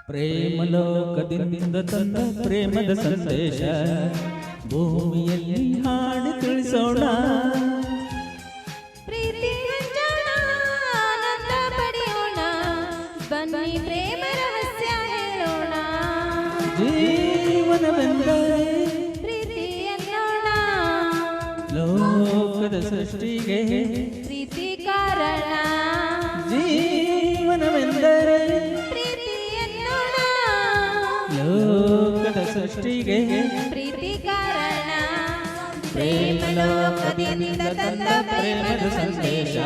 ಪ್ರೇಮಲೋಕದಿಂದ ತಂದ ಪ್ರೇಮದ ಸಂದೇಶ ಭೂಮಿಯಲ್ಲಿ ಹಾಡಿ ತಿಳಿಸೋಣ. ಪ್ರೀತಿ ಹಂಚೋಣ, ಆನಂದ ಪಡೆಯೋಣ, ಬನ್ನಿ ಪ್ರೇಮ ರಹಸ್ಯ ಹೇಳೋಣ. ಜೀವನವೆಂದರೆ ಪ್ರೀತಿ ಎನ್ನೋಣ, ಲೋಕದ ಸೃಷ್ಟಿಗೆ ಪ್ರೀತಿ ಕಾರಣ. ಜೀವನವೆಂದರೆ ಪ್ರೀತಿ ಎನ್ನೋಣ, ಲೋಕದ ಸೃಷ್ಟಿಗೆ ಪ್ರೀತಿ ಕಾರಣ. ಪ್ರೇಮ ಲೋಕದಿಂದ ತಂದ ಪ್ರೇಮದ ಸಂದೇಶ.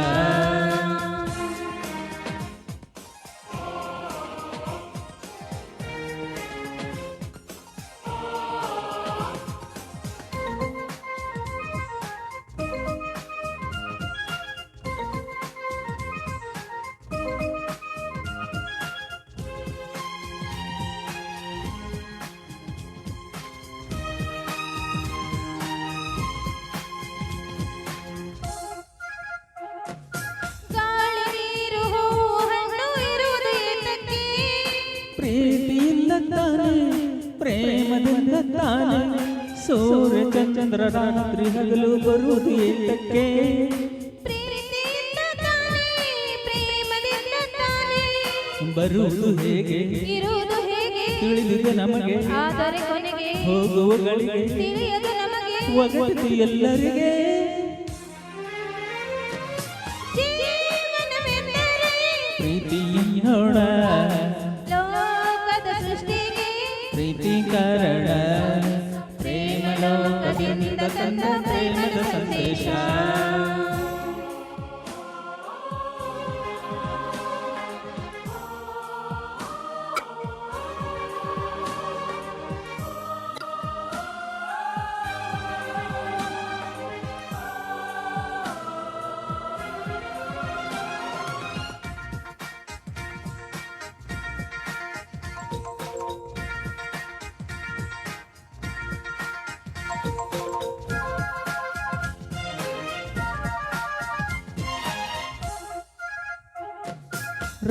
ಗಾಳಿ ನೀರು ಹೂವು ಹಣ್ಣು ಇರುವುದು ಏತಕ್ಕೆ? ಪ್ರೀತಿಯಿಂದ ತಾನೆ ಪ್ರೇಮದಿಂದ ತಾನೆ ಸೂರ್ಯ ಚಂದ್ರ ರಾತ್ರಿ ಹಗಲು ಬರುವುದು ಏತಕ್ಕೆ? ಪ್ರೀತಿಯಿಂದ ತಾನೇ, ಪ್ರೇಮದಿಂದ ತಾನೇ ಬರುವುದು ಹೇಗೆ ಇರುವುದು ಹೇಗೆ? ತಿಳಿದಿದೆ ನಮಗೆ, ಆದರೆ ಕೊನೆಗೆ ಹೋಗುವಗಳಿಗೆ ತಿಳಿಯದು ನಮಗೆ. ಒಗಟು ಎಲ್ಲರಿಗೆ. ಜೀವನವೆಂದರೆ ಪ್ರೀತಿಯೋಣ, ಲೋಕದ ಸೃಷ್ಟಿಗೆ ಪ್ರೀತಿ ಕಾರಣ. ಪ್ರೇಮ ಲೋಕದಿಂದ ತಂದ ಪ್ರೇಮದ ಸಂದೇಶ.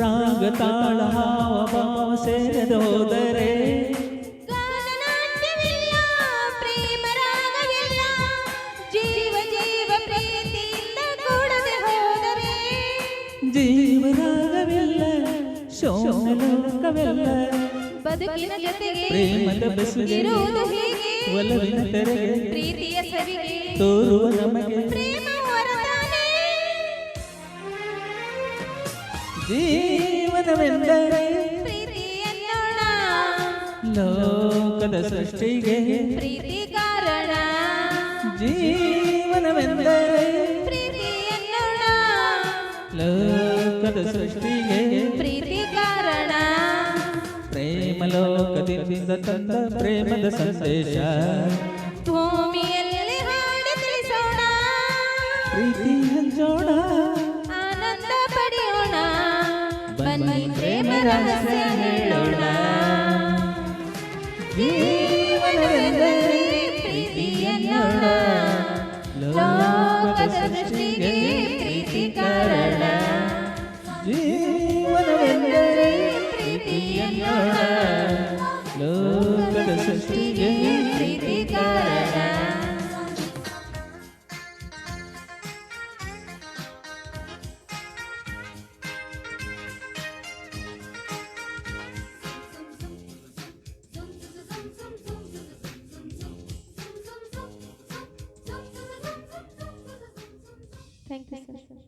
ರಾಗ ತಾಳ ಹಾವ ಭಾವ ಸೇರದೋದರೆ ಗಾನನಾಟ್ಯವಿಲ್ಲ, ಪ್ರೇಮ ರಾಗವಿಲ್ಲ. ಜೀವ ಜೀವ ಪ್ರೀತಿಯಿಂದ ಕೂಡದೆ ಹೋದರೆ ಜೀವರಾಗವೆಲ್ಲ ಶೋಣಲೋಕವೆಲ್ಲ. ಬದುಕಿನ ಜೊತೆಗೆ ಪ್ರೇಮದ ಬೆಸುಗೆ ಇರುವುದು ಹೇಗೆ? ಒಲವಿನ ತೆರೆಗೆ ಪ್ರೀತಿಯ ಸವಿಗೆ ತೋರುವ ನಮಗೆ ಪ್ರೇಮ ವರದಾನೆ. ಜೀವನವೆಂದರೆ ಪ್ರೀತಿ ಎನ್ನೋಣ, ಲೋಕದ ಸೃಷ್ಟಿಗೆ ಪ್ರೀತಿ ಕಾರಣ. ಜೀವನವೆಂದರೆ ಪ್ರೀತಿ ಎನ್ನೋಣ, ಲೋಕದ ಸೃಷ್ಟಿಗೆ ಪ್ರೀತಿ ಕಾರಣ. ಪ್ರೇಮ ಲೋಕದಿಂದ ತಂದ ಪ್ರೇಮದ ಸಂದೇಶ. ಭೂಮಿಯಲ್ಲಿ ಹಾಡಿ ತಿಳಿಸೋಣ, ಪ್ರೀತಿ ಹಂಚೋಣ, ಆನಂದ ಪಡೆಯೋಣ, ಬನ್ನಿ ಪ್ರೇಮ ರಹಸ್ಯ ಹೇಳೋಣ. ಜೀವನವೆಂದರೆ ಪ್ರೀತಿ ಎನ್ನೋಣ, ಲೋಕದ ಸೃಷ್ಟಿಗೆ ಪ್ರೀತಿ ಕಾರಣ. ಜೀವನವೆಂದರೆ ಪ್ರೀತಿ ಎನ್ನೋಣ, ಲೋಕದ ಸೃಷ್ಟಿಗೆ ಪ್ರೀತಿ ಕಾರಣ. Thank you, sir.